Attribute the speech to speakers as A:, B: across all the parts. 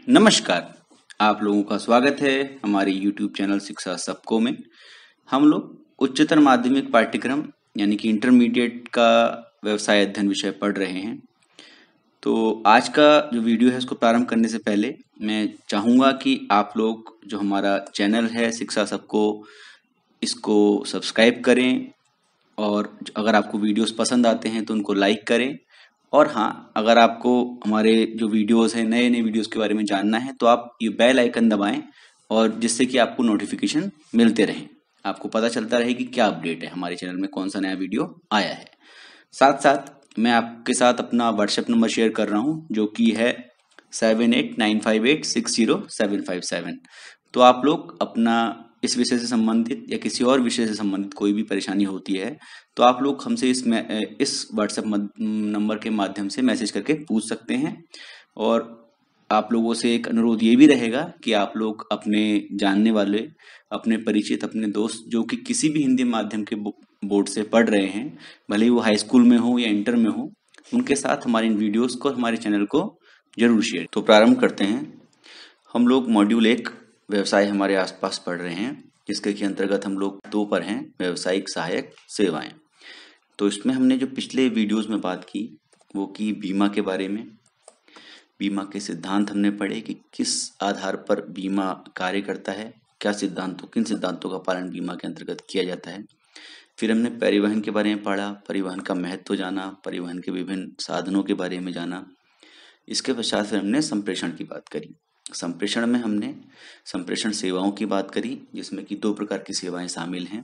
A: नमस्कार। आप लोगों का स्वागत है हमारे YouTube चैनल शिक्षा सबको में। हम लोग उच्चतर माध्यमिक पाठ्यक्रम यानी कि इंटरमीडिएट का व्यवसाय अध्ययन विषय पढ़ रहे हैं। तो आज का जो वीडियो है उसको प्रारंभ करने से पहले मैं चाहूँगा कि आप लोग जो हमारा चैनल है शिक्षा सबको, इसको सब्सक्राइब करें और अगर आपको वीडियोस पसंद आते हैं तो उनको लाइक करें। और हाँ, अगर आपको हमारे जो वीडियोस हैं नए नए वीडियोस के बारे में जानना है तो आप ये बेल आइकन दबाएं और जिससे कि आपको नोटिफिकेशन मिलते रहें, आपको पता चलता रहे कि क्या अपडेट है, हमारे चैनल में कौन सा नया वीडियो आया है। साथ साथ मैं आपके साथ अपना व्हाट्सएप नंबर शेयर कर रहा हूँ जो कि है 7895860757। तो आप लोग अपना इस विषय से संबंधित या किसी और विषय से संबंधित कोई भी परेशानी होती है तो आप लोग हमसे इस व्हाट्सएप नंबर के माध्यम से मैसेज करके पूछ सकते हैं। और आप लोगों से एक अनुरोध ये भी रहेगा कि आप लोग अपने जानने वाले, अपने परिचित, अपने दोस्त जो कि किसी भी हिंदी माध्यम के बोर्ड से पढ़ रहे हैं, भले ही वो हाई स्कूल में हो या इंटर में हो, उनके साथ हमारे इन वीडियोस को, हमारे चैनल को जरूर शेयर। तो प्रारंभ करते हैं। हम लोग मॉड्यूल 1 व्यवसाय हमारे आसपास पढ़ रहे हैं, जिसके के अंतर्गत हम लोग 2 पर हैं, व्यवसायिक सहायक सेवाएं। तो इसमें हमने जो पिछले वीडियोस में बात की वो की बीमा के बारे में। बीमा के सिद्धांत हमने पढ़े कि किस आधार पर बीमा कार्य करता है, क्या सिद्धांतों, किन सिद्धांतों का पालन बीमा के अंतर्गत किया जाता है। फिर हमने परिवहन के बारे में पढ़ा, परिवहन का महत्व जाना, परिवहन के विभिन्न साधनों के बारे में जाना। इसके पश्चात फिर हमने संप्रेषण की बात करी। संप्रेषण में हमने संप्रेषण सेवाओं की बात करी, जिसमें कि 2 प्रकार की सेवाएं शामिल हैं।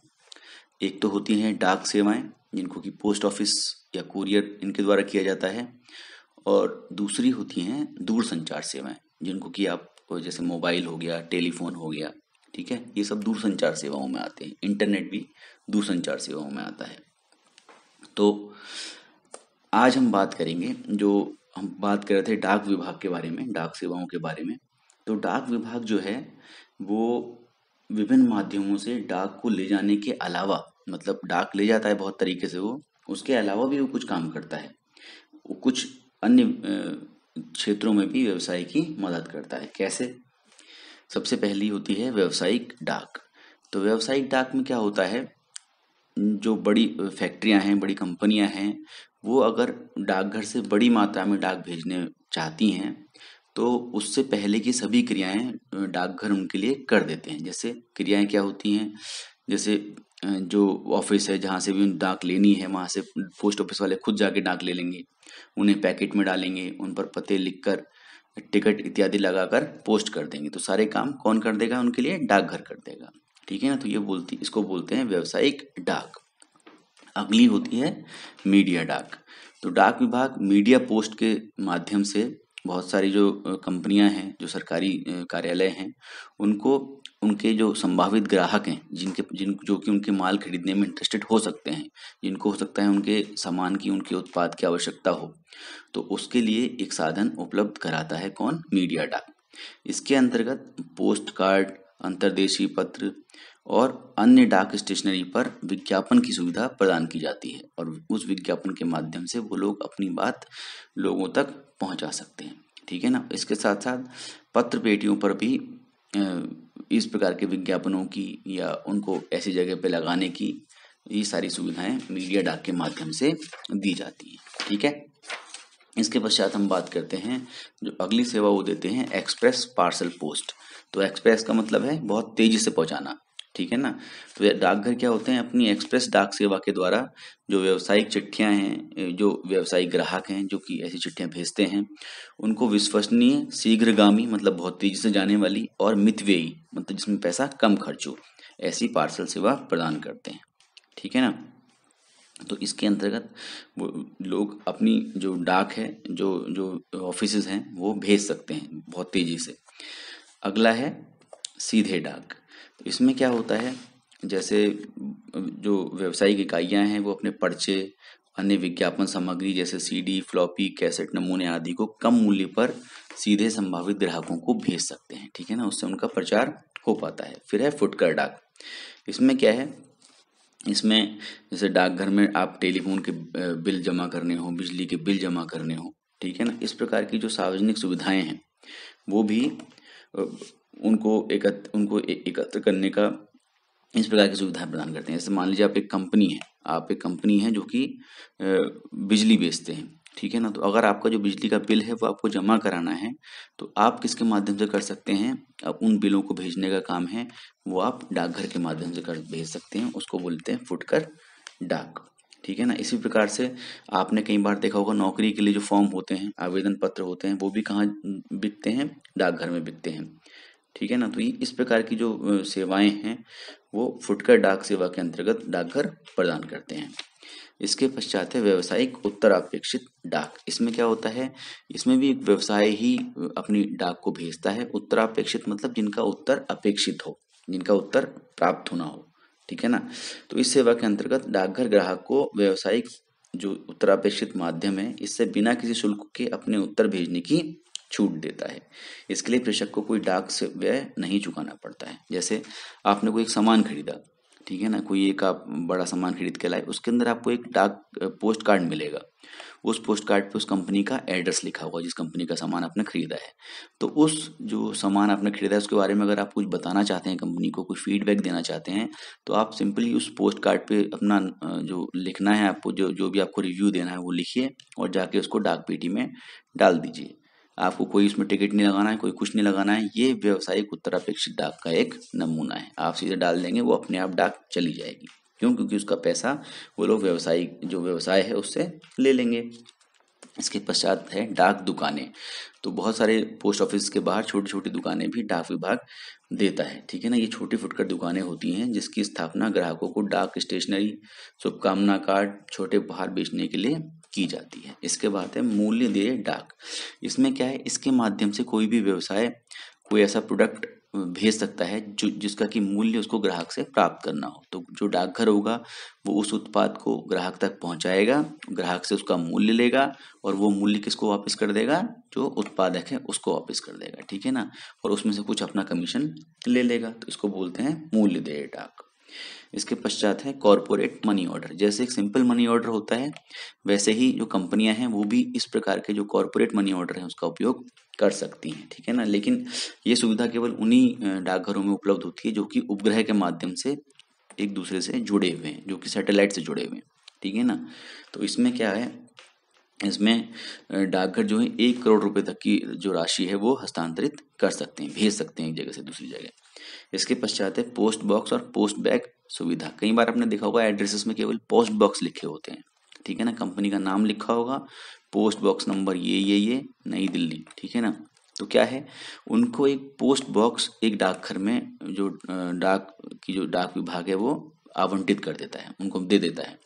A: एक तो होती हैं डाक सेवाएं, जिनको कि पोस्ट ऑफिस या कुरियर इनके द्वारा किया जाता है, और दूसरी होती हैं दूरसंचार सेवाएं, जिनको कि आप जैसे मोबाइल हो गया, टेलीफोन हो गया, ठीक है, ये सब दूरसंचार सेवाओं में आते हैं। इंटरनेट भी दूरसंचार सेवाओं में आता है। तो आज हम बात करेंगे, जो हम बात कर रहे थे डाक विभाग के बारे में, डाक सेवाओं के बारे में। तो डाक विभाग जो है वो विभिन्न माध्यमों से डाक को ले जाने के अलावा, मतलब डाक ले जाता है बहुत तरीके से, वो उसके अलावा भी वो कुछ काम करता है, वो कुछ अन्य क्षेत्रों में भी व्यवसाय की मदद करता है। कैसे? सबसे पहली होती है व्यावसायिक डाक। तो व्यावसायिक डाक में क्या होता है, जो बड़ी फैक्ट्रियां हैं, बड़ी कंपनियां हैं, वो अगर डाकघर से बड़ी मात्रा में डाक भेजने चाहती हैं तो उससे पहले की सभी क्रियाएं डाकघर उनके लिए कर देते हैं। जैसे क्रियाएं क्या होती हैं, जैसे जो ऑफिस है जहाँ से भी डाक लेनी है वहाँ से पोस्ट ऑफिस वाले खुद जाके डाक ले लेंगे, उन्हें पैकेट में डालेंगे, उन पर पते लिखकर टिकट इत्यादि लगाकर पोस्ट कर देंगे। तो सारे काम कौन कर देगा उनके लिए? डाकघर कर देगा, ठीक है ना। तो इसको बोलते हैं व्यावसायिक डाक। अगली होती है मीडिया डाक। तो डाक विभाग मीडिया पोस्ट के माध्यम से बहुत सारी जो कंपनियां हैं, जो सरकारी कार्यालय हैं, उनको उनके जो संभावित ग्राहक हैं, जो कि उनके माल खरीदने में इंटरेस्टेड हो सकते हैं, जिनको हो सकता है उनके सामान की, उनके उत्पाद की आवश्यकता हो, तो उसके लिए एक साधन उपलब्ध कराता है कौन? मीडिया डाक। इसके अंतर्गत पोस्ट कार्ड, अंतर्देशीय पत्र और अन्य डाक स्टेशनरी पर विज्ञापन की सुविधा प्रदान की जाती है, और उस विज्ञापन के माध्यम से वो लोग अपनी बात लोगों तक पहुंचा सकते हैं, ठीक है ना। इसके साथ साथ पत्र पेटियों पर भी इस प्रकार के विज्ञापनों की या उनको ऐसी जगह पे लगाने की ये सारी सुविधाएं मीडिया डाक के माध्यम से दी जाती हैं, ठीक है। इसके पश्चात हम बात करते हैं, जो अगली सेवा वो देते हैं एक्सप्रेस पार्सल पोस्ट। तो एक्सप्रेस का मतलब है बहुत तेजी से पहुंचाना, ठीक है ना। तो डाकघर क्या होते हैं, अपनी एक्सप्रेस डाक सेवा के द्वारा जो व्यावसायिक चिट्ठियां हैं, जो व्यावसायिक ग्राहक हैं जो कि ऐसी चिट्ठियां भेजते हैं, उनको विश्वसनीय, शीघ्रगामी मतलब बहुत तेजी से जाने वाली, और मितव्ययी मतलब जिसमें पैसा कम खर्च हो, ऐसी पार्सल सेवा प्रदान करते हैं, ठीक है ना। तो इसके अंतर्गत वो लोग अपनी जो डाक है, जो जो ऑफिसेज हैं, वो भेज सकते हैं बहुत तेजी से। अगला है सीधे डाक। तो इसमें क्या होता है, जैसे जो व्यावसायिक इकाइयां हैं वो अपने पर्चे, अन्य विज्ञापन सामग्री जैसे सीडी, फ्लॉपी, कैसेट, नमूने आदि को कम मूल्य पर सीधे संभावित ग्राहकों को भेज सकते हैं, ठीक है ना। उससे उनका प्रचार हो पाता है। फिर है फुटकर डाक। इसमें क्या है, इसमें जैसे डाकघर में आप टेलीफोन के बिल जमा करने हो, बिजली के बिल जमा करने हो, ठीक है ना, इस प्रकार की जो सार्वजनिक सुविधाएं हैं वो भी उनको एकत्र करने का इस प्रकार की सुविधाएं प्रदान करते हैं। जैसे मान लीजिए आप एक कंपनी है जो कि बिजली बेचते हैं, ठीक है ना। तो अगर आपका जो बिजली का बिल है वो आपको जमा कराना है, तो आप किसके माध्यम से कर सकते हैं? अब उन बिलों को भेजने का काम है वो आप डाकघर के माध्यम से कर भेज सकते हैं, उसको बोलते हैं फुटकर डाक, ठीक है ना। इसी प्रकार से आपने कई बार देखा होगा नौकरी के लिए जो फॉर्म होते हैं, आवेदन पत्र होते हैं, वो भी कहाँ बिकते हैं? डाकघर में बिकते हैं, ठीक है ना। तो ये इस प्रकार की जो सेवाएं हैं वो फुटकर डाक सेवा के अंतर्गत डाकघर प्रदान करते हैं। इसके पश्चात है व्यावसायिक उत्तरापेक्षित डाक। इसमें क्या होता है? इसमें भी एक व्यवसाय ही अपनी डाक को भेजता है। उत्तरापेक्षित मतलब जिनका उत्तर अपेक्षित हो, जिनका उत्तर प्राप्त होना हो, ठीक है ना। तो इस सेवा के अंतर्गत डाकघर ग्राहक को व्यावसायिक जो उत्तरापेक्षित माध्यम है इससे बिना किसी शुल्क के अपने उत्तर भेजने की छूट देता है। इसके लिए प्रेषक को कोई डाक से व्यय नहीं चुकाना पड़ता है। जैसे आपने कोई एक सामान खरीदा, ठीक है ना, कोई एक आप बड़ा सामान खरीद के लाए, उसके अंदर आपको एक डाक पोस्ट कार्ड मिलेगा। उस पोस्ट कार्ड पे उस कंपनी का एड्रेस लिखा होगा जिस कंपनी का सामान आपने खरीदा है। तो उस जो सामान आपने खरीदा है उसके बारे में अगर आप कुछ बताना चाहते हैं, कंपनी को कोई फीडबैक देना चाहते हैं, तो आप सिंपली उस पोस्ट कार्ड पे अपना जो लिखना है आपको, जो जो भी आपको रिव्यू देना है वो लिखिए और जाके उसको डाक पेटी में डाल दीजिए। आपको कोई उसमें टिकट नहीं लगाना है, कोई कुछ नहीं लगाना है। ये व्यावसायिक उत्तरापेक्षित डाक का एक नमूना है। आप सीधे डाल देंगे, वो अपने आप डाक चली जाएगी। क्यों? क्योंकि उसका पैसा वो लोग व्यावसायिक जो व्यवसाय है उससे ले लेंगे। इसके पश्चात है डाक दुकानें। तो बहुत सारे पोस्ट ऑफिस के बाहर छोटी छोटी दुकानें भी डाक विभाग देता है, ठीक है ना। ये छोटी फुटकर दुकानें होती हैं जिसकी स्थापना ग्राहकों को डाक स्टेशनरी, शुभकामना कार्ड, छोटे उपहार बेचने के लिए की जाती है। इसके बाद है मूल्य देय डाक। इसमें क्या है? इसके माध्यम से कोई भी व्यवसाय कोई ऐसा प्रोडक्ट भेज सकता है जो जिसका कि मूल्य उसको ग्राहक से प्राप्त करना हो। तो जो डाकघर होगा वो उस उत्पाद को ग्राहक तक पहुंचाएगा, ग्राहक से उसका मूल्य लेगा और वो मूल्य किसको वापस कर देगा? जो उत्पादक है उसको वापस कर देगा, ठीक है ना। और उसमें से कुछ अपना कमीशन ले लेगा। तो इसको बोलते हैं मूल्य देय डाक। इसके पश्चात है कॉरपोरेट मनी ऑर्डर। जैसे एक सिंपल मनी ऑर्डर होता है, वैसे ही जो कंपनियां हैं वो भी इस प्रकार के जो कॉरपोरेट मनी ऑर्डर है उसका उपयोग कर सकती हैं, ठीक है ना। लेकिन ये सुविधा केवल उन्हीं डाकघरों में उपलब्ध होती है जो कि उपग्रह के माध्यम से एक दूसरे से जुड़े हुए हैं, जो कि सैटेलाइट से जुड़े हुए हैं, ठीक है ना। तो इसमें क्या है? इसमें डाकघर जो है 1 करोड़ रुपए तक की जो राशि है वो हस्तांतरित कर सकते हैं, भेज सकते हैं एक जगह से दूसरी जगह। इसके पश्चात है पोस्ट बॉक्स और पोस्ट बैग सुविधा। कई बार आपने देखा होगा एड्रेसेस में केवल पोस्ट बॉक्स लिखे होते हैं, ठीक है ना। कंपनी का नाम लिखा होगा, पोस्ट बॉक्स नंबर ये नई दिल्ली, ठीक है ना। तो क्या है? उनको एक पोस्ट बॉक्स एक डाकघर में जो डाक विभाग है वो आवंटित कर देता है, उनको दे देता है।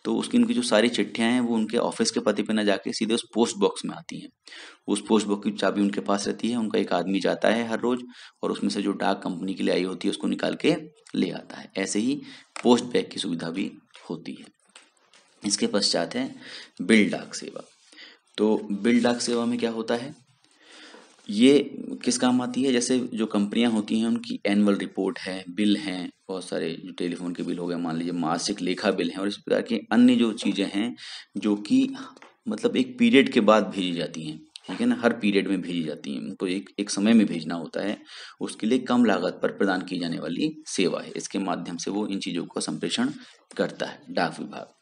A: तो उसकी उनकी जो सारी चिट्ठियां हैं वो उनके ऑफिस के पते पे ना जाके सीधे उस पोस्ट बॉक्स में आती हैं। उस पोस्ट बॉक्स की चाबी उनके पास रहती है, उनका एक आदमी जाता है हर रोज और उसमें से जो डाक कंपनी के लिए आई होती है उसको निकाल के ले आता है। ऐसे ही पोस्ट बैग की सुविधा भी होती है। इसके पश्चात है बिल डाक सेवा। तो बिल डाक सेवा में क्या होता है? ये किस काम आती है? जैसे जो कंपनियां होती हैं उनकी एनुअल रिपोर्ट है, बिल हैं, बहुत सारे जो टेलीफोन के बिल हो गए, मान लीजिए मासिक लेखा बिल हैं और इस प्रकार की अन्य जो चीजें हैं जो कि मतलब एक पीरियड के बाद भेजी जाती हैं, ठीक है ना। हर पीरियड में भेजी जाती हैं, उनको एक एक समय में भेजना होता है। उसके लिए कम लागत पर प्रदान की जाने वाली सेवा है। इसके माध्यम से वो इन चीजों का संप्रेषण करता है डाक विभाग।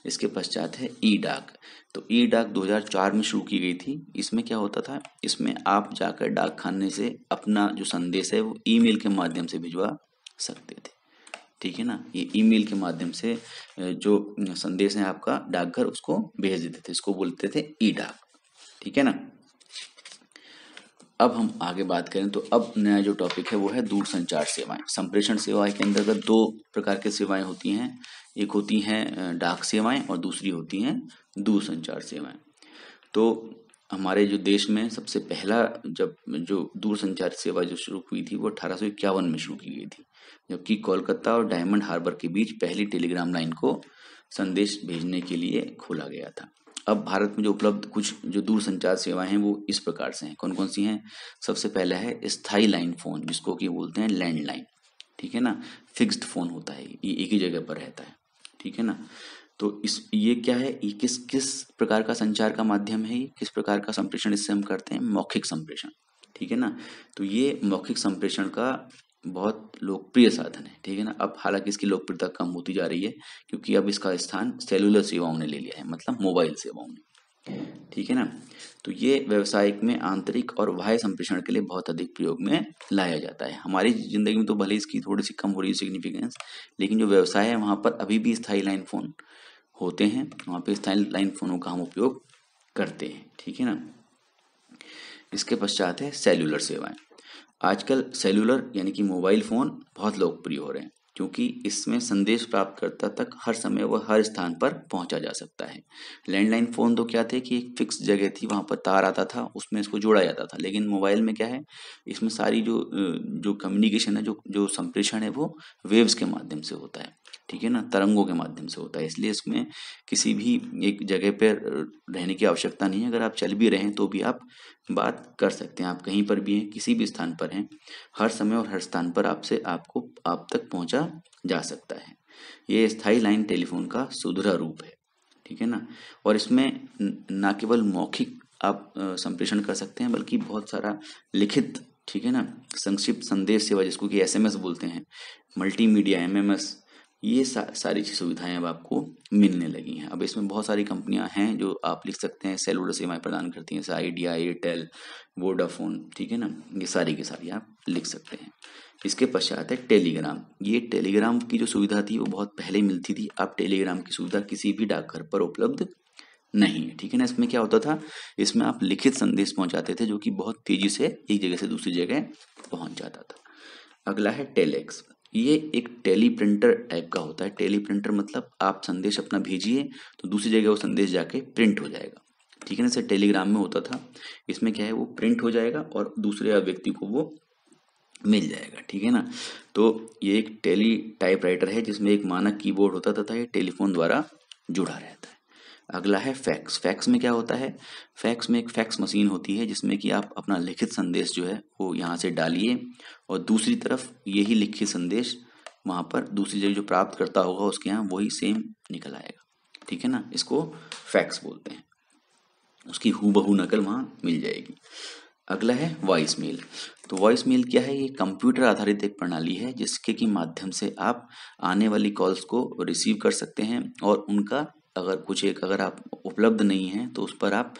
A: इसके पश्चात है ई डाक। तो ई डाक 2004 में शुरू की गई थी। इसमें क्या होता था? इसमें आप जाकर डाक खाने से अपना जो संदेश है वो ईमेल के माध्यम से भिजवा सकते थे, ठीक है ना। ये ईमेल के माध्यम से जो संदेश है आपका डाकघर उसको भेज देते थे, इसको बोलते थे ई डाक, ठीक है ना। अब हम आगे बात करें तो अब नया जो टॉपिक है वो है दूरसंचार सेवाएं। संप्रेषण सेवाएं के अंतर्गत 2 प्रकार की सेवाएं होती हैं, एक होती हैं डाक सेवाएं और दूसरी होती हैं दूरसंचार सेवाएं। तो हमारे जो देश में सबसे पहला जब जो दूरसंचार सेवा जो शुरू हुई थी वो 1851 में शुरू की गई थी, जबकि कोलकाता और डायमंड हार्बर के बीच पहली टेलीग्राम लाइन को संदेश भेजने के लिए खोला गया था। अब भारत में जो उपलब्ध कुछ जो दूरसंचार सेवाएं हैं वो इस प्रकार से हैं। कौन कौन सी हैं? सबसे पहला है स्थायी लाइन फोन, जिसको कि बोलते हैं लैंडलाइन, ठीक है ना। फिक्स्ड फोन होता है, ये एक ही जगह पर रहता है, ठीक है ना। तो इस ये क्या है? ये किस किस प्रकार का संचार का माध्यम है? ये किस प्रकार का संप्रेषण इससे हम करते हैं? मौखिक संप्रेषण। ठीक है ना। तो ये मौखिक संप्रेषण का बहुत लोकप्रिय साधन है, ठीक है ना। अब हालांकि इसकी लोकप्रियता कम होती जा रही है क्योंकि अब इसका स्थान सेलुलर सेवाओं ने ले लिया है, मतलब मोबाइल सेवाओं ने, ठीक है ना। तो ये व्यवसायिक में आंतरिक और बाह्य संप्रेषण के लिए बहुत अधिक प्रयोग में लाया जाता है। हमारी जिंदगी में तो भले इसकी थोड़ी सी कम हो रही है सिग्निफिकेंस, लेकिन जो व्यवसाय है वहाँ पर अभी भी स्थायी लाइन फोन होते हैं, वहाँ पे स्थायी लाइन फोनों का हम उपयोग करते हैं, ठीक है ना। इसके पश्चात है सेल्यूलर सेवाएं। आजकल सेल्यूलर यानी कि मोबाइल फ़ोन बहुत लोकप्रिय हो रहे हैं क्योंकि इसमें संदेश प्राप्तकर्ता तक हर समय व हर स्थान पर पहुंचा जा सकता है। लैंडलाइन फ़ोन तो क्या थे कि एक फिक्स जगह थी, वहां पर तार आता था, उसमें इसको जोड़ा जाता था। लेकिन मोबाइल में क्या है, इसमें सारी जो कम्युनिकेशन है, जो जो संप्रेषण है, वो वेव्स के माध्यम से होता है, ठीक है ना, तरंगों के माध्यम से होता है। इसलिए इसमें किसी भी एक जगह पर रहने की आवश्यकता नहीं है। अगर आप चल भी रहे हैं तो भी आप बात कर सकते हैं। आप कहीं पर भी हैं, किसी भी स्थान पर हैं, हर समय और हर स्थान पर आपसे आपको आप तक पहुंचा जा सकता है। ये स्थायी लाइन टेलीफोन का सुधरा रूप है, ठीक है ना। और इसमें न केवल मौखिक आप संप्रेषण कर सकते हैं, बल्कि बहुत सारा लिखित, ठीक है ना, संक्षिप्त संदेश सेवा जिसको कि एसएमएस बोलते हैं, मल्टीमीडिया एमएमएस, ये सारी सुविधाएं अब आपको मिलने लगी हैं। अब इसमें बहुत सारी कंपनियां हैं जो आप लिख सकते हैं सेलुलर सेवाएं प्रदान करती हैं, जैसे आइडिया, एयरटेल, वोडाफोन, ठीक है ना, ये सारी की सारी आप लिख सकते हैं। इसके पश्चात है टेलीग्राम। ये टेलीग्राम की जो सुविधा थी वो बहुत पहले मिलती थी। अब टेलीग्राम की सुविधा किसी भी डाकघर पर उपलब्ध नहीं है, ठीक है ना। इसमें क्या होता था, इसमें आप लिखित संदेश पहुंचाते थे जो कि बहुत तेजी से एक जगह से दूसरी जगह पहुंच जाता था। अगला है टेलेक्स। ये एक टेली प्रिंटर टाइप का होता है। टेली प्रिंटर मतलब आप संदेश अपना भेजिए तो दूसरी जगह वो संदेश जाके प्रिंट हो जाएगा, ठीक है ना। जैसे टेलीग्राम में होता था, इसमें क्या है, वो प्रिंट हो जाएगा और दूसरे व्यक्ति को वो मिल जाएगा, ठीक है ना। तो ये एक टेली टाइपराइटर है जिसमें एक मानक कीबोर्ड होता तथा ये टेलीफोन द्वारा जुड़ा रहता है। अगला है फैक्स। फैक्स में क्या होता है, फैक्स में एक फैक्स मशीन होती है जिसमें कि आप अपना लिखित संदेश जो है वो यहाँ से डालिए और दूसरी तरफ यही लिखित संदेश वहाँ पर दूसरी जगह जो प्राप्त करता होगा उसके यहाँ वही सेम निकल आएगा, ठीक है ना। इसको फैक्स बोलते हैं, उसकी हूबहू नकल वहाँ मिल जाएगी। अगला है वॉइस मेल। तो वॉइस मेल क्या है, ये कंप्यूटर आधारित एक प्रणाली है जिसके की माध्यम से आप आने वाली कॉल्स को रिसीव कर सकते हैं और उनका अगर आप उपलब्ध नहीं हैं तो उस पर आप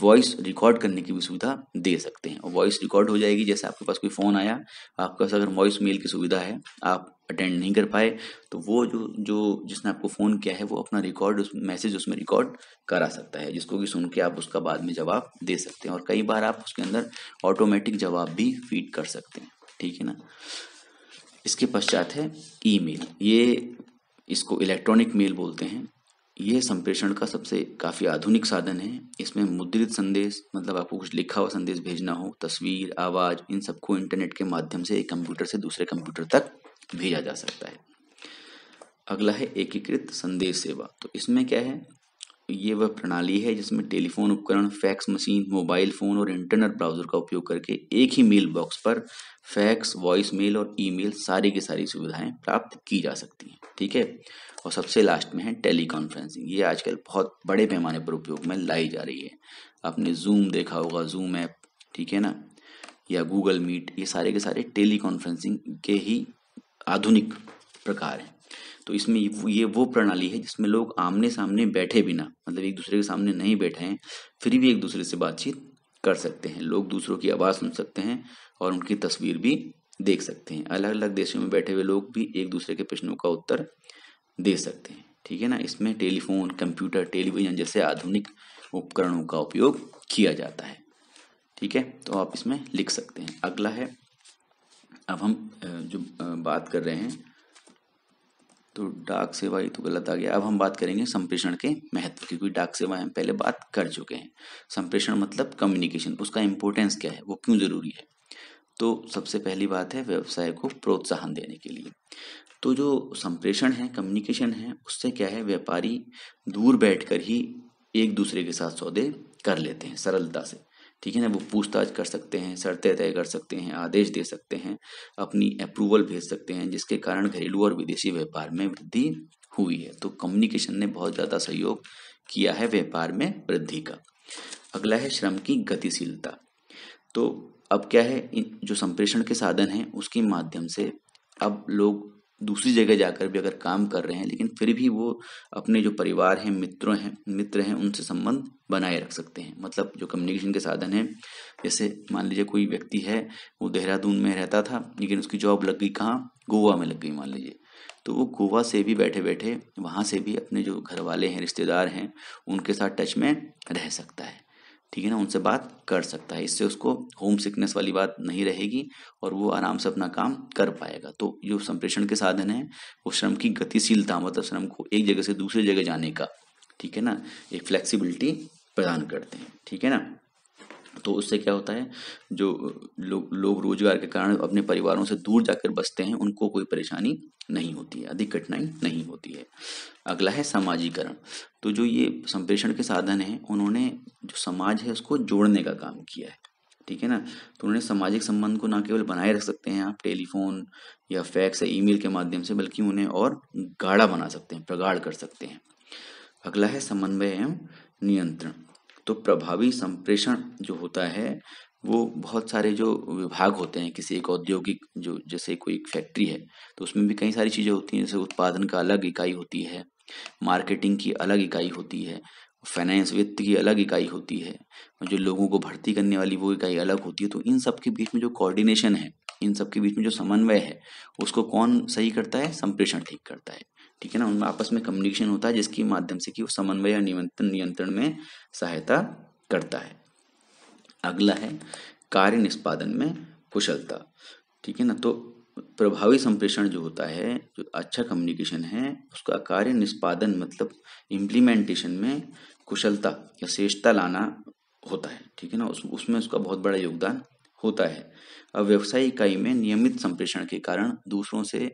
A: वॉइस रिकॉर्ड करने की भी सुविधा दे सकते हैं। और वॉइस रिकॉर्ड हो जाएगी, जैसे आपके पास कोई फ़ोन आया, आपके पास अगर वॉइस मेल की सुविधा है, आप अटेंड नहीं कर पाए, तो वो जो जिसने आपको फ़ोन किया है वो अपना रिकॉर्ड मैसेज उसमें रिकॉर्ड करा सकता है, जिसको कि सुन के आप उसका बाद में जवाब दे सकते हैं। और कई बार आप उसके अंदर ऑटोमेटिक जवाब भी फीड कर सकते हैं, ठीक है ना। इसके पश्चात है ईमेल। ये इसको इलेक्ट्रॉनिक मेल बोलते हैं। ये संप्रेषण का सबसे काफ़ी आधुनिक साधन है। इसमें मुद्रित संदेश, मतलब आपको कुछ लिखा हुआ संदेश भेजना हो, तस्वीर, आवाज़, इन सबको इंटरनेट के माध्यम से एक कंप्यूटर से दूसरे कंप्यूटर तक भेजा जा सकता है। अगला है एकीकृत संदेश सेवा। तो इसमें क्या है, ये वह प्रणाली है जिसमें टेलीफोन उपकरण, फैक्स मशीन, मोबाइल फोन और इंटरनेट ब्राउजर का उपयोग करके एक ही मेल बॉक्स पर फैक्स, वॉइस मेल और ईमेल सारी की सारी सुविधाएं प्राप्त की जा सकती हैं, ठीक है। और सबसे लास्ट में है टेली कॉन्फ्रेंसिंग। ये आजकल बहुत बड़े पैमाने पर उपयोग में लाई जा रही है। आपने जूम देखा होगा, जूम ऐप, ठीक है ना, या गूगल मीट, ये सारे के सारे टेली कॉन्फ्रेंसिंग के ही आधुनिक प्रकार हैं। तो इसमें ये वो प्रणाली है जिसमें लोग आमने सामने बैठे बिना, मतलब एक दूसरे के सामने नहीं बैठे हैं, फिर भी एक दूसरे से बातचीत कर सकते हैं। लोग दूसरों की आवाज़ सुन सकते हैं और उनकी तस्वीर भी देख सकते हैं। अलग अलग देशों में बैठे हुए लोग भी एक दूसरे के प्रश्नों का उत्तर दे सकते हैं, ठीक है ना। इसमें टेलीफोन, कंप्यूटर, टेलीविजन जैसे आधुनिक उपकरणों का उपयोग किया जाता है, ठीक है। तो आप इसमें लिख सकते हैं। अगला है, अब हम जो बात कर रहे हैं, तो डाक सेवा ये तो गलत आ गया। अब हम बात करेंगे संप्रेषण के महत्व की, क्योंकि डाक सेवा हम पहले बात कर चुके हैं। संप्रेषण मतलब कम्युनिकेशन, उसका इम्पोर्टेंस क्या है, वो क्यों जरूरी है। तो सबसे पहली बात है व्यवसाय को प्रोत्साहन देने के लिए। तो जो संप्रेषण है, कम्युनिकेशन है, उससे क्या है, व्यापारी दूर बैठकर ही एक दूसरे के साथ सौदे कर लेते हैं सरलता से, ठीक है ना। वो पूछताछ कर सकते हैं, शर्तें तय कर सकते हैं, आदेश दे सकते हैं, अपनी अप्रूवल भेज सकते हैं, जिसके कारण घरेलू और विदेशी व्यापार में वृद्धि हुई है। तो कम्युनिकेशन ने बहुत ज़्यादा सहयोग किया है व्यापार में वृद्धि का। अगला है श्रम की गतिशीलता। तो अब क्या है, जो संप्रेषण के साधन हैं उसके माध्यम से अब लोग दूसरी जगह जाकर भी अगर काम कर रहे हैं, लेकिन फिर भी वो अपने जो परिवार हैं, मित्र हैं, उनसे संबंध बनाए रख सकते हैं। मतलब जो कम्युनिकेशन के साधन हैं, जैसे मान लीजिए कोई व्यक्ति है, वो देहरादून में रहता था, लेकिन उसकी जॉब लग गई कहाँ, गोवा में लग गई मान लीजिए, तो वो गोवा से भी बैठे बैठे वहाँ से भी अपने जो घर वाले हैं, रिश्तेदार हैं, उनके साथ टच में रह सकता है। ठीक है ना, उनसे बात कर सकता है। इससे उसको होम सिकनेस वाली बात नहीं रहेगी और वो आराम से अपना काम कर पाएगा। तो जो संप्रेषण के साधन है, वो श्रम की गतिशीलता, मतलब श्रम को एक जगह से दूसरी जगह जाने का, ठीक है ना, एक फ्लेक्सिबिलिटी प्रदान करते हैं। ठीक है ना, तो उससे क्या होता है, जो लोग रोजगार के कारण अपने परिवारों से दूर जाकर बसते हैं, उनको कोई परेशानी नहीं होती है, अधिक कठिनाई नहीं होती है। अगला है सामाजिकरण। तो जो ये संप्रेषण के साधन हैं, उन्होंने जो समाज है उसको जोड़ने का काम किया है। ठीक है ना, तो उन्होंने सामाजिक संबंध को न केवल बनाए रख सकते हैं आप टेलीफोन या फैक्स या ईमेल के माध्यम से, बल्कि उन्हें और गाढ़ा बना सकते हैं, प्रगाढ़ कर सकते हैं। अगला है समन्वय एवं नियंत्रण। तो प्रभावी संप्रेषण जो होता है, वो बहुत सारे जो विभाग होते हैं किसी एक औद्योगिक, जो जैसे कोई एक फैक्ट्री है, तो उसमें भी कई सारी चीज़ें होती हैं, जैसे उत्पादन का अलग इकाई होती है, मार्केटिंग की अलग इकाई होती है, फाइनेंस वित्त की अलग इकाई होती है, जो लोगों को भर्ती करने वाली वो इकाई अलग होती है। तो इन सब के बीच में जो कोऑर्डिनेशन है, इन सब के बीच में जो समन्वय है, उसको कौन सही करता है, संप्रेषण ठीक करता है। ठीक है ना, उनमें आपस में कम्युनिकेशन होता है, जिसके माध्यम से कि वो समन्वय या नियंत्रण में सहायता करता है। अगला है कार्य निष्पादन में कुशलता। ठीक है ना, तो प्रभावी संप्रेषण जो होता है, जो अच्छा कम्युनिकेशन है, उसका कार्य निष्पादन मतलब इम्प्लीमेंटेशन में कुशलता या श्रेष्ठता लाना होता है। ठीक है ना, उसमें उसका बहुत बड़ा योगदान होता है। अब व्यवसायिक इकाई में नियमित संप्रेषण के कारण दूसरों से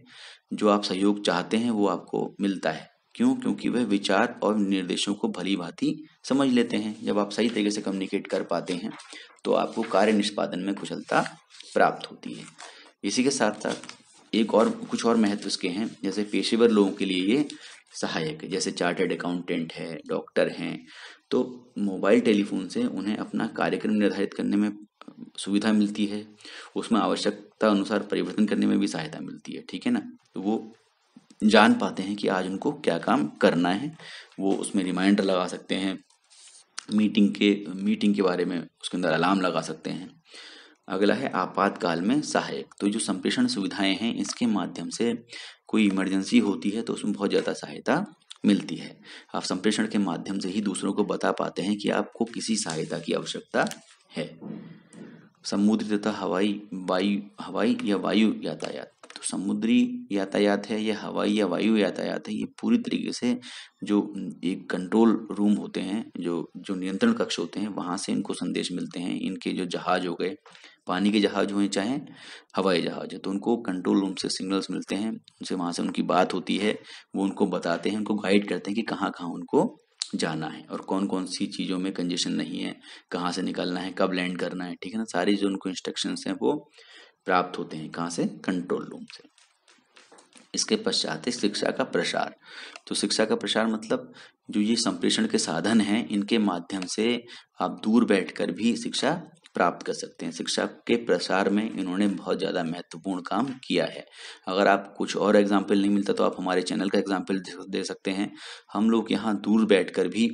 A: जो आप सहयोग चाहते हैं वो आपको मिलता है। क्यों? क्योंकि वह विचार और निर्देशों को भली भांति समझ लेते हैं। जब आप सही तरीके से कम्युनिकेट कर पाते हैं तो आपको कार्य निष्पादन में कुशलता प्राप्त होती है। इसी के साथ साथ एक और कुछ और महत्व इसके हैं, जैसे पेशेवर लोगों के लिए ये सहायक है, जैसे चार्टर्ड अकाउंटेंट है, डॉक्टर हैं, तो मोबाइल टेलीफोन से उन्हें अपना कार्यक्रम निर्धारित करने में सुविधा मिलती है, उसमें आवश्यकता अनुसार परिवर्तन करने में भी सहायता मिलती है। ठीक है ना, तो वो जान पाते हैं कि आज उनको क्या काम करना है, वो उसमें रिमाइंडर लगा सकते हैं, मीटिंग के बारे में उसके अंदर अलार्म लगा सकते हैं। अगला है आपातकाल में सहायक। तो जो संप्रेषण सुविधाएं हैं, इसके माध्यम से कोई इमरजेंसी होती है तो उसमें बहुत ज़्यादा सहायता मिलती है। आप संप्रेषण के माध्यम से ही दूसरों को बता पाते हैं कि आपको किसी सहायता की आवश्यकता है। समुद्री तथा हवाई या वायु यातायात। तो समुद्री यातायात है या हवाई या वायु यातायात है, ये पूरी तरीके से जो एक कंट्रोल रूम होते हैं, जो नियंत्रण कक्ष होते हैं, वहाँ से इनको संदेश मिलते हैं। इनके जो जहाज हो गए, पानी के जहाज हुए चाहे हवाई जहाज है, तो उनको कंट्रोल रूम से सिग्नल्स मिलते हैं, उनसे वहाँ से उनकी बात होती है, वो उनको बताते हैं, उनको गाइड करते हैं कि कहाँ कहाँ उनको जाना है और कौन कौन सी चीज़ों में कंजेशन नहीं है, कहाँ से निकलना है, कब लैंड करना है। ठीक है ना, सारी जो उनको इंस्ट्रक्शंस हैं वो प्राप्त होते हैं कहाँ से, कंट्रोल रूम से। इसके पश्चात है शिक्षा का प्रसार। तो शिक्षा का प्रसार मतलब जो ये संप्रेषण के साधन हैं, इनके माध्यम से आप दूर बैठकर भी शिक्षा प्राप्त कर सकते हैं। शिक्षा के प्रसार में इन्होंने बहुत ज़्यादा महत्वपूर्ण काम किया है। अगर आप कुछ और एग्जाम्पल नहीं मिलता तो आप हमारे चैनल का एग्जाम्पल दे सकते हैं। हम लोग यहाँ दूर बैठकर भी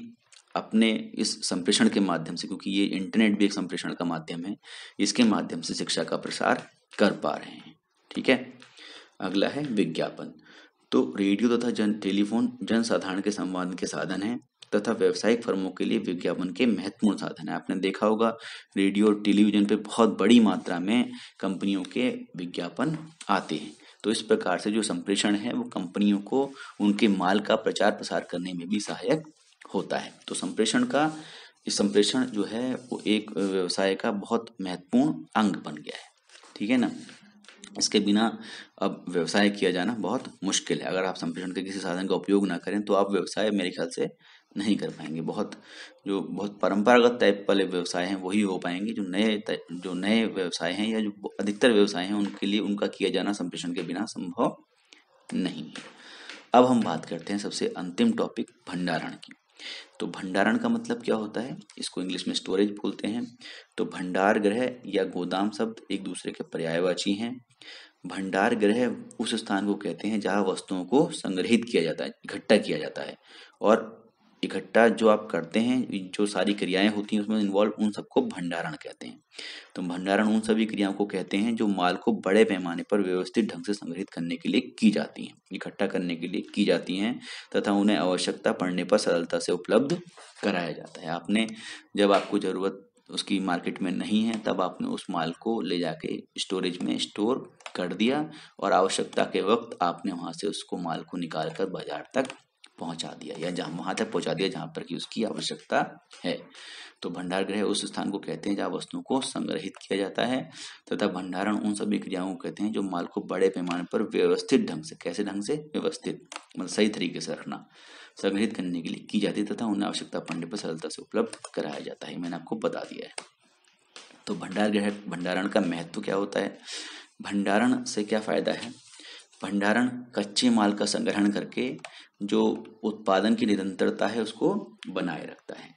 A: अपने इस संप्रेषण के माध्यम से, क्योंकि ये इंटरनेट भी एक संप्रेषण का माध्यम है, इसके माध्यम से शिक्षा का प्रसार कर पा रहे हैं। ठीक है, अगला है विज्ञापन। तो रेडियो तथा टेलीफोन जनसाधारण के संवाद के साधन है तथा व्यावसायिक फर्मों के लिए विज्ञापन के महत्वपूर्ण साधन है। आपने देखा होगा रेडियो और टेलीविजन पे बहुत बड़ी मात्रा में कंपनियों के विज्ञापन आते हैं। तो इस प्रकार से जो संप्रेषण है वो कंपनियों को उनके माल का प्रचार प्रसार करने में भी सहायक होता है। तो संप्रेषण जो है वो एक व्यवसाय का बहुत महत्वपूर्ण अंग बन गया है। ठीक है ना, इसके बिना अब व्यवसाय किया जाना बहुत मुश्किल है। अगर आप संप्रेषण के किसी साधन का उपयोग ना करें तो आप व्यवसाय मेरे ख्याल से नहीं कर पाएंगे। बहुत परंपरागत टाइप वाले व्यवसाय हैं वही हो पाएंगे। जो नए व्यवसाय हैं या जो अधिकतर व्यवसाय हैं, उनके लिए उनका किया जाना संप्रेषण के बिना संभव नहीं है। अब हम बात करते हैं सबसे अंतिम टॉपिक, भंडारण की। तो भंडारण का मतलब क्या होता है, इसको इंग्लिश में स्टोरेज बोलते हैं। तो भंडार गृह या गोदाम शब्द एक दूसरे के पर्यायवाची हैं। भंडार गृह उस स्थान को कहते हैं जहां वस्तुओं को संग्रहित किया जाता है, इकट्ठा किया जाता है। और इकट्ठा जो आप करते हैं, जो सारी क्रियाएं होती हैं उसमें इन्वॉल्व, उन सबको भंडारण कहते हैं। तो भंडारण उन सभी क्रियाओं को कहते हैं जो माल को बड़े पैमाने पर व्यवस्थित ढंग से संग्रहित करने के लिए की जाती हैं, इकट्ठा करने के लिए की जाती हैं, तथा उन्हें आवश्यकता पड़ने पर सरलता से उपलब्ध कराया जाता है। आपने जब आपको जरूरत उसकी मार्केट में नहीं है, तब आपने उस माल को ले जाके स्टोरेज में स्टोर कर दिया और आवश्यकता के वक्त आपने वहां से उसको माल को निकाल कर बाजार तक पहुंचा दिया, या जहां वहां तक पहुंचा दिया जहां पर कि उसकी आवश्यकता है। तो भंडार गृह उस स्थान को कहते हैं जहां वस्तुओं को संग्रहित किया जाता है, तथा भंडारण उन सभी क्रियाओं को कहते हैं जो माल को बड़े पैमाने पर व्यवस्थित ढंग से, कैसे ढंग से, व्यवस्थित मतलब सही तरीके से रखना, संग्रहित करने के लिए की जाती है, तथा उन्हें आवश्यकता पड़ने पर सरलता से उपलब्ध कराया जाता है। मैंने आपको बता दिया है। तो भंडार गृह, भंडारण का महत्व क्या होता है, भंडारण से क्या फायदा है। भंडारण कच्चे माल का संग्रहण करके जो उत्पादन की निरंतरता है उसको बनाए रखता है।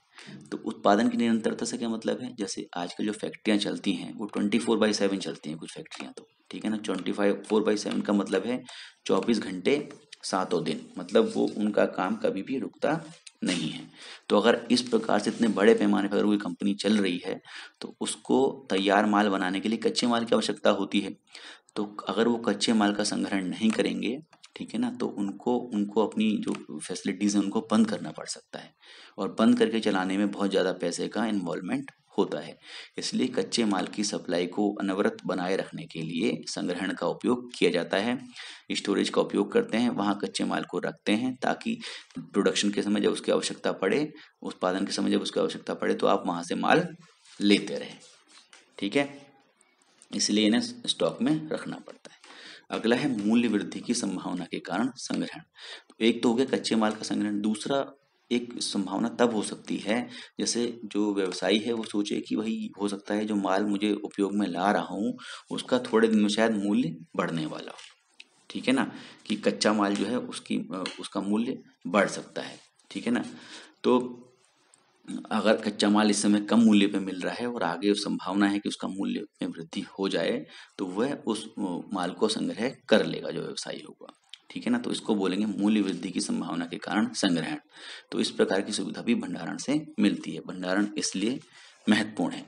A: तो उत्पादन की निरंतरता से क्या मतलब है, जैसे आजकल जो फैक्ट्रियां चलती हैं वो 24/7 चलती हैं, कुछ फैक्ट्रियां, तो ठीक है ना। 24/7 का मतलब है 24 घंटे 7 दिन, मतलब वो उनका काम कभी भी रुकता नहीं है। तो अगर इस प्रकार से इतने बड़े पैमाने पर अगर कोई कंपनी चल रही है तो उसको तैयार माल बनाने के लिए कच्चे माल की आवश्यकता होती है। तो अगर वो कच्चे माल का संग्रहण नहीं करेंगे, ठीक है ना, तो उनको उनको अपनी जो फैसिलिटीज है उनको बंद करना पड़ सकता है, और बंद करके चलाने में बहुत ज़्यादा पैसे का इन्वॉल्वमेंट होता है। इसलिए कच्चे माल की सप्लाई को अनवरत बनाए रखने के लिए संग्रहण का उपयोग किया जाता है, स्टोरेज का उपयोग करते हैं, वहाँ कच्चे माल को रखते हैं ताकि प्रोडक्शन के समय जब उसकी आवश्यकता पड़े, उत्पादन के समय जब उसकी आवश्यकता पड़े, तो आप वहाँ से माल लेते रहें, ठीक है। इसलिए इन्हें स्टॉक में रखना पड़ता है। अगला है मूल्य वृद्धि की संभावना के कारण संग्रहण। तो एक तो हो गया कच्चे माल का संग्रहण, दूसरा एक संभावना तब हो सकती है जैसे जो व्यवसायी है वो सोचे कि वही हो सकता है जो माल मुझे उपयोग में ला रहा हूँ उसका थोड़े दिन में शायद मूल्य बढ़ने वाला हो, ठीक है ना, कि कच्चा माल जो है उसका मूल्य बढ़ सकता है, ठीक है ना। तो अगर कच्चा माल इस समय कम मूल्य पे मिल रहा है और आगे संभावना है कि उसका मूल्य में वृद्धि हो जाए, तो वह उस माल को संग्रह कर लेगा जो व्यवसायी होगा, ठीक है ना। तो इसको बोलेंगे मूल्य वृद्धि की संभावना के कारण संग्रहण। तो इस प्रकार की सुविधा भी भंडारण से मिलती है, भंडारण इसलिए महत्वपूर्ण है।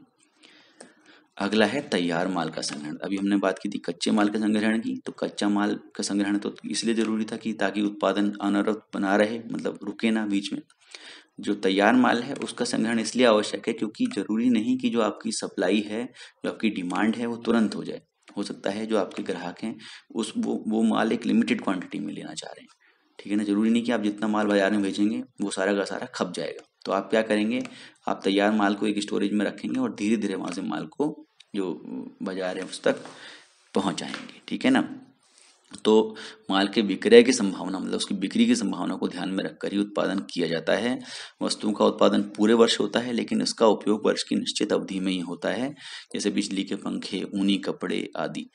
A: अगला है तैयार माल का संग्रहण। अभी हमने बात की थी कच्चे माल के संग्रहण की, तो कच्चा माल का संग्रहण तो इसलिए जरूरी था कि ताकि उत्पादन अनवरत बना रहे, मतलब रुके ना बीच में। जो तैयार माल है उसका संग्रहण इसलिए आवश्यक है क्योंकि जरूरी नहीं कि जो आपकी सप्लाई है, जो आपकी डिमांड है वो तुरंत हो जाए। हो सकता है जो आपके ग्राहक हैं वो माल एक लिमिटेड क्वांटिटी में लेना चाह रहे हैं, ठीक है ना। जरूरी नहीं कि आप जितना माल बाजार में भेजेंगे वो सारा का सारा खप जाएगा। तो आप क्या करेंगे, आप तैयार माल को एक स्टोरेज में रखेंगे और धीरे धीरे वहां से माल को जो बाजार है उस तक पहुंचाएंगे, ठीक है ना। तो माल के विक्रय की संभावना, मतलब उसकी बिक्री की संभावना को ध्यान में रखकर ही उत्पादन किया जाता है। वस्तुओं का उत्पादन पूरे वर्ष होता है लेकिन इसका उपयोग वर्ष की निश्चित अवधि में ही होता है, जैसे बिजली के पंखे, ऊनी कपड़े आदि,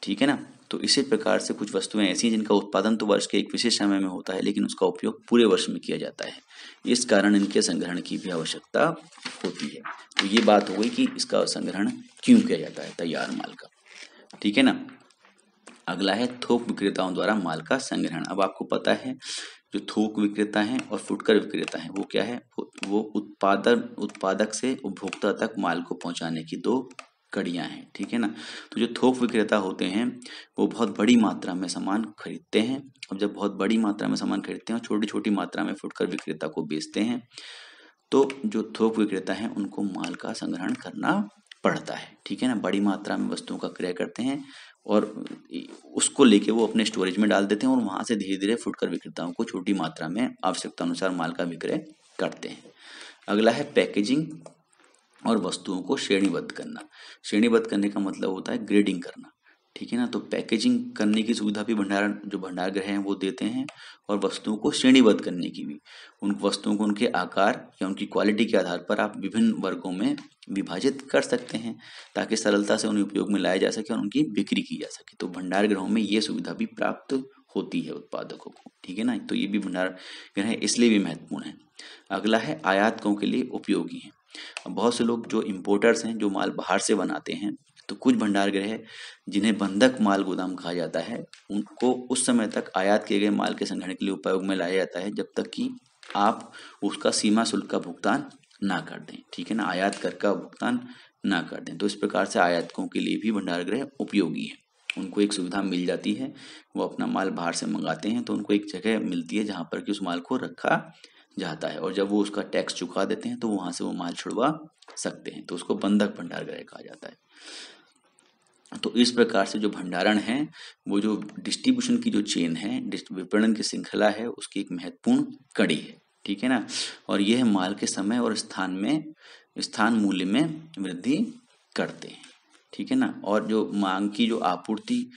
A: ठीक है ना। तो इसी प्रकार से कुछ वस्तुएं ऐसी हैं जिनका उत्पादन तो वर्ष के एक विशेष समय में होता है लेकिन उसका उपयोग पूरे वर्ष में किया जाता है, इस कारण इनके संग्रहण की भी आवश्यकता होती है। तो ये बात हो गई कि इसका संग्रहण क्यों किया जाता है तैयार माल का, ठीक है ना। अगला है थोक विक्रेताओं द्वारा माल का संग्रहण। अब आपको पता है जो थोक विक्रेता हैं और फुटकर विक्रेता हैं वो क्या है, वो उत्पादक से उपभोक्ता तक माल को पहुंचाने की दो कड़ियां हैं, ठीक है ना। तो जो थोक विक्रेता होते हैं वो बहुत बड़ी मात्रा में सामान खरीदते हैं। अब जब बहुत बड़ी मात्रा में सामान खरीदते हैं और छोटी छोटी मात्रा में फुटकर विक्रेता को बेचते हैं, तो जो थोक विक्रेता हैं उनको माल का संग्रहण करना पड़ता है, ठीक है ना। बड़ी मात्रा में वस्तुओं का क्रय करते हैं और उसको लेके वो अपने स्टोरेज में डाल देते हैं और वहां से धीरे धीरे फुटकर विक्रेताओं को छोटी मात्रा में आवश्यकता अनुसार माल का विक्रय करते हैं। अगला है पैकेजिंग और वस्तुओं को श्रेणीबद्ध करना। श्रेणीबद्ध करने का मतलब होता है ग्रेडिंग करना, ठीक है ना। तो पैकेजिंग करने की सुविधा भी भंडार गृह हैं वो देते हैं, और वस्तुओं को श्रेणीबद्ध करने की भी। उन वस्तुओं को उनके आकार या उनकी क्वालिटी के आधार पर आप विभिन्न वर्गों में विभाजित कर सकते हैं ताकि सरलता से उन्हें उपयोग में लाया जा सके और उनकी बिक्री की जा सके। तो भंडार गृहों में ये सुविधा भी प्राप्त होती है उत्पादकों को, ठीक है ना। तो ये भी भंडार गृह इसलिए भी महत्वपूर्ण है। अगला है आयातकों के लिए उपयोगी है। अब बहुत से लोग जो इम्पोर्टर्स हैं, जो माल बाहर से बनाते हैं, तो कुछ भंडार गृह जिन्हें बंधक माल गोदाम कहा जाता है, उनको उस समय तक आयात किए गए माल के संग्रहण के लिए उपयोग में लाया जाता है जब तक कि आप उसका सीमा शुल्क का भुगतान ना कर दें, ठीक है ना, आयात कर का भुगतान ना कर दें। तो इस प्रकार से आयातकों के लिए भी भंडार गृह उपयोगी है। उनको एक सुविधा मिल जाती है, वो अपना माल बाहर से मंगाते हैं तो उनको एक जगह मिलती है जहाँ पर कि उस माल को रखा जाता है, और जब वो उसका टैक्स चुका देते हैं तो वहां से वो माल छुड़वा सकते हैं, तो उसको बंधक भंडार गृह कहा जाता है। तो इस प्रकार से जो भंडारण है, वो जो डिस्ट्रीब्यूशन की जो चेन है, विपणन की श्रृंखला है, उसकी एक महत्वपूर्ण कड़ी है, ठीक है ना। और यह माल के समय और स्थान मूल्य में वृद्धि करते हैं, ठीक है ना। और जो मांग की जो आपूर्ति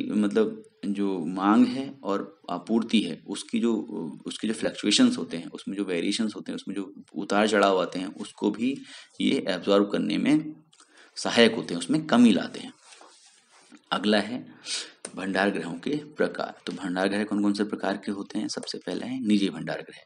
A: मतलब जो मांग है और आपूर्ति है, उसके जो फ्लक्चुएशंस होते हैं, उसमें जो वेरिएशंस होते हैं, उसमें जो उतार चढ़ाव आते हैं, उसको भी ये एब्जॉर्ब करने में सहायक होते हैं, उसमें कमी लाते हैं। अगला है भंडार गृहों के प्रकार। तो भंडार गृह कौन कौन से प्रकार के होते हैं? सबसे पहला है निजी भंडार गृह।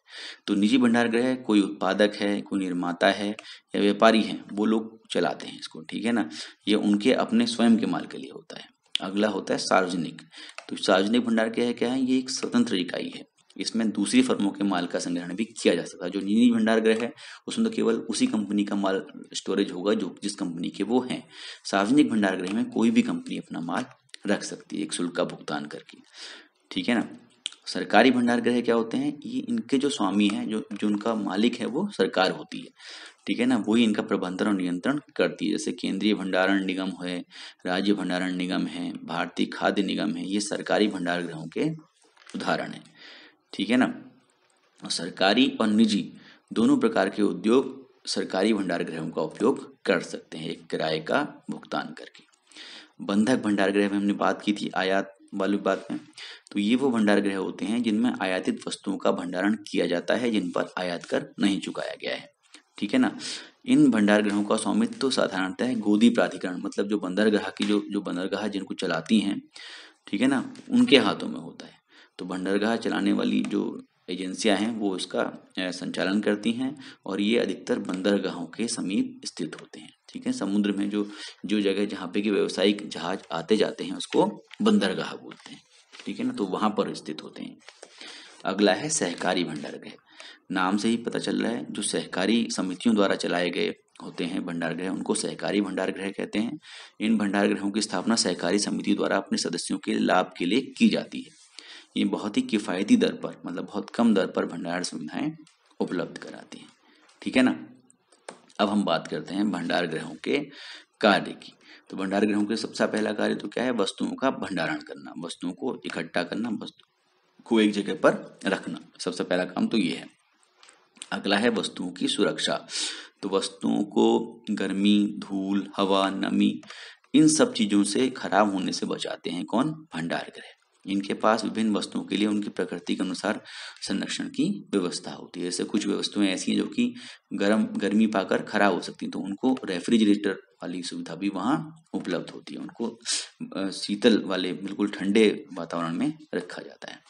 A: तो निजी भंडार गृह कोई उत्पादक है, कोई निर्माता है या व्यापारी है, वो लोग चलाते हैं इसको, ठीक है ना। ये उनके अपने स्वयं के माल के लिए होता है। अगला होता है सार्वजनिक। तो सार्वजनिक भंडार क्या है? ये एक स्वतंत्र इकाई है, इसमें दूसरी फर्मों के माल का संग्रहण भी किया जा सकता है। जो निजी भंडार गृह है उसमें तो केवल उसी कंपनी का माल स्टोरेज होगा जो जिस कंपनी के वो हैं। सार्वजनिक भंडार गृह में कोई भी कंपनी अपना माल रख सकती है एक शुल्क का भुगतान करके, ठीक है ना। सरकारी भंडार गृह क्या होते हैं? ये इनके जो स्वामी हैं, जो उनका मालिक है, वो सरकार होती है, ठीक है ना। वही इनका प्रबंधन और नियंत्रण करती है। जैसे केंद्रीय भंडारण निगम है, राज्य भंडारण निगम है, भारतीय खाद्य निगम है, ये सरकारी भंडार गृहों के उदाहरण है, ठीक है ना। सरकारी और निजी दोनों प्रकार के उद्योग सरकारी भंडार गृहों का उपयोग कर सकते हैं एक किराए का भुगतान करके। बंधक भंडार गृह में हमने बात की थी आयात वाली बात में। तो ये वो भंडार गृह होते हैं जिनमें आयातित वस्तुओं का भंडारण किया जाता है जिन पर आयात कर नहीं चुकाया गया है, ठीक है ना। इन भंडार गृहों का स्वामित्व तो साधारणतः गोदी प्राधिकरण, मतलब जो बंदरगाह की जो बंदरगाह जिनको चलाती हैं, ठीक है ना, उनके हाथों में होता है। तो बंदरगाह चलाने वाली जो एजेंसियां हैं वो इसका संचालन करती हैं, और ये अधिकतर बंदरगाहों के समीप स्थित होते हैं, ठीक है। समुद्र में जो जगह जहाँ पे कि व्यावसायिक जहाज आते जाते हैं उसको बंदरगाह बोलते हैं, ठीक है ना। तो वहां पर स्थित होते हैं। अगला है सहकारी भंडार गृह। नाम से ही पता चल रहा है, जो सहकारी समितियों द्वारा चलाए गए होते हैं भंडार गृह, उनको सहकारी भंडार गृह कहते हैं। इन भंडार गृहों की स्थापना सहकारी समिति द्वारा अपने सदस्यों के लाभ के लिए की जाती है। ये बहुत ही किफायती दर पर, मतलब बहुत कम दर पर भंडार सुविधाएं उपलब्ध कराती हैं, ठीक है ना। अब हम बात करते हैं भंडार गृहों के कार्य की। तो भंडार गृहों के सबसे पहला कार्य तो क्या है? वस्तुओं का भंडारण करना, वस्तुओं को इकट्ठा करना, वस्तु को एक जगह पर रखना, सबसे पहला काम तो ये है। अगला है वस्तुओं की सुरक्षा। तो वस्तुओं को गर्मी, धूल, हवा, नमी, इन सब चीजों से खराब होने से बचाते हैं कौन? भंडार गृह। इनके पास विभिन्न वस्तुओं के लिए उनकी प्रकृति के अनुसार संरक्षण की व्यवस्था होती है। जैसे कुछ वस्तुएं ऐसी हैं जो कि गर्मी पाकर खराब हो सकती हैं, तो उनको रेफ्रिजरेटर वाली सुविधा भी वहाँ उपलब्ध होती है। उनको शीतल वाले बिल्कुल ठंडे वातावरण में रखा जाता है।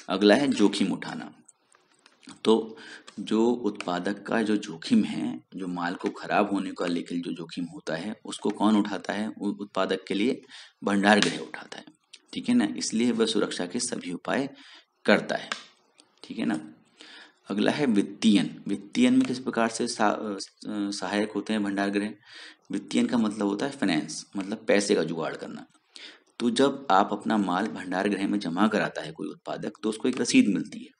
A: अगला है जोखिम उठाना। तो जो उत्पादक का जो जोखिम है, जो माल को खराब होने का लेकर जो जोखिम होता है, उसको कौन उठाता है? उत्पादक के लिए भंडार गृह उठाता है, ठीक है ना। इसलिए वह सुरक्षा के सभी उपाय करता है, ठीक है ना। अगला है वित्तीयन। वित्तीयन में किस प्रकार से सहायक होते हैं भंडार गृह? वित्तीयन का मतलब होता है फाइनेंस, मतलब पैसे का जुगाड़ करना। तो जब आप अपना माल भंडार गृह में जमा कराता है कोई उत्पादक, तो उसको एक रसीद मिलती है।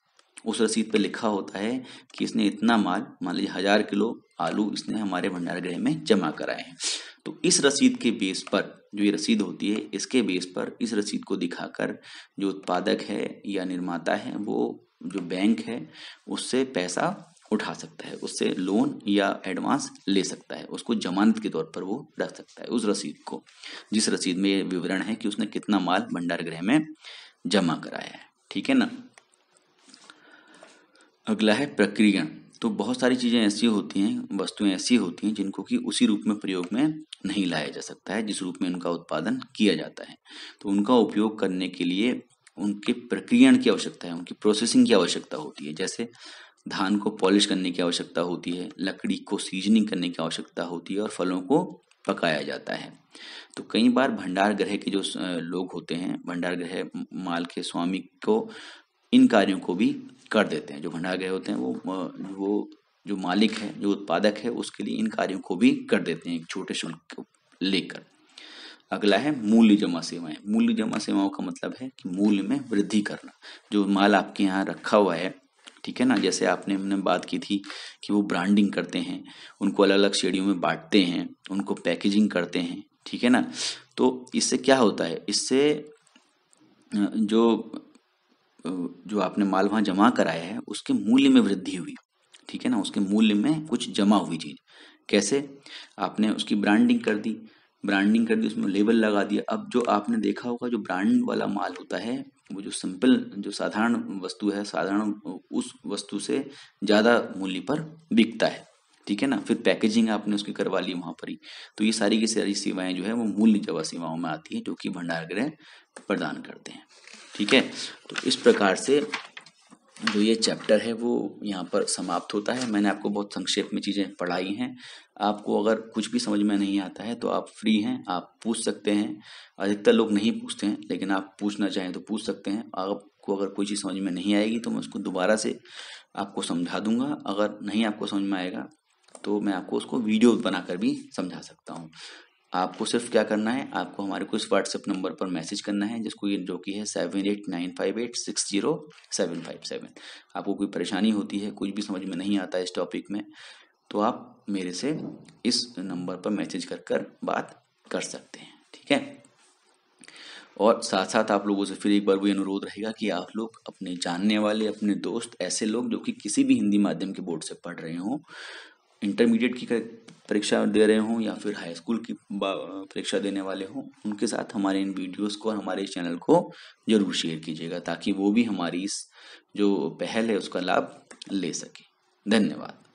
A: उस रसीद पे लिखा होता है कि इसने इतना माल, मान लीजिए 1000 किलो आलू इसने हमारे भंडार गृह में जमा कराए हैं। तो इस रसीद के बेस पर, जो ये रसीद होती है, इसके बेस पर इस रसीद को दिखाकर जो उत्पादक है या निर्माता है, वो जो बैंक है उससे पैसा उठा सकता है, उससे लोन या एडवांस ले सकता है, उसको जमानत के तौर पर वो रख सकता है उस रसीद को, जिस रसीद में ये विवरण है कि उसने कितना माल भंडार गृह में जमा कराया है, ठीक है ना। अगला है प्रक्रियण। तो बहुत सारी चीज़ें ऐसी होती हैं, वस्तुएं ऐसी होती हैं जिनको कि उसी रूप में प्रयोग में नहीं लाया जा सकता है जिस रूप में उनका उत्पादन किया जाता है। तो उनका उपयोग करने के लिए उनके प्रक्रियण की आवश्यकता है, उनकी प्रोसेसिंग की आवश्यकता होती है। जैसे धान को पॉलिश करने की आवश्यकता होती है, लकड़ी को सीजनिंग करने की आवश्यकता होती है और फलों को पकाया जाता है। तो कई बार भंडार गृह के जो लोग होते हैं, भंडार गृह माल के स्वामी को इन कार्यों को भी कर देते हैं। जो भंडार गृह होते हैं वो जो मालिक है, जो उत्पादक है, उसके लिए इन कार्यों को भी कर देते हैं एक छोटे शुल्क को लेकर। अगला है मूल्य जमा सेवाएं। मूल्य जमा सेवाओं का मतलब है कि मूल्य में वृद्धि करना। जो माल आपके यहाँ रखा हुआ है, ठीक है ना, जैसे हमने बात की थी कि वो ब्रांडिंग करते हैं, उनको अलग अलग श्रेणियों में बांटते हैं, उनको पैकेजिंग करते हैं, ठीक है ना। तो इससे क्या होता है, इससे जो आपने माल वहाँ जमा कराया है उसके मूल्य में वृद्धि हुई, ठीक है ना, उसके मूल्य में कुछ जमा हुई चीज। कैसे? आपने उसकी ब्रांडिंग कर दी, उसमें लेबल लगा दिया। अब जो आपने देखा होगा जो ब्रांड वाला माल होता है वो जो सिंपल, जो साधारण वस्तु है, साधारण उस वस्तु से ज्यादा मूल्य पर बिकता है, ठीक है ना। फिर पैकेजिंग आपने उसकी करवा ली वहां पर ही। तो ये सारी की सारी सेवाएं जो है वो मूल्य जमा सेवाओं में आती है, जो कि भंडार गृह प्रदान करते हैं, ठीक है। तो इस प्रकार से जो ये चैप्टर है वो यहाँ पर समाप्त होता है। मैंने आपको बहुत संक्षेप में चीज़ें पढ़ाई हैं। आपको अगर कुछ भी समझ में नहीं आता है तो आप फ्री हैं, आप पूछ सकते हैं। अधिकतर लोग नहीं पूछते हैं, लेकिन आप पूछना चाहें तो पूछ सकते हैं। आपको अगर कोई चीज़ समझ में नहीं आएगी तो मैं उसको दोबारा से आपको समझा दूंगा। अगर नहीं आपको समझ में आएगा तो मैं आपको उसको वीडियो बनाकर भी समझा सकता हूँ। आपको सिर्फ क्या करना है, आपको हमारे को इस व्हाट्सएप नंबर पर मैसेज करना है, जो कि है 7895860757। आपको कोई परेशानी होती है, कुछ भी समझ में नहीं आता इस टॉपिक में, तो आप मेरे से इस नंबर पर मैसेज कर बात कर सकते हैं, ठीक है। और साथ साथ आप लोगों से फिर एक बार वो अनुरोध रहेगा कि आप लोग अपने जानने वाले, अपने दोस्त, ऐसे लोग जो कि किसी भी हिंदी माध्यम के बोर्ड से पढ़ रहे हों, इंटरमीडिएट की परीक्षा दे रहे हों या फिर हाई स्कूल की परीक्षा देने वाले हों, उनके साथ हमारे इन वीडियोस को और हमारे इस चैनल को जरूर शेयर कीजिएगा, ताकि वो भी हमारी इस जो पहल है उसका लाभ ले सके। धन्यवाद।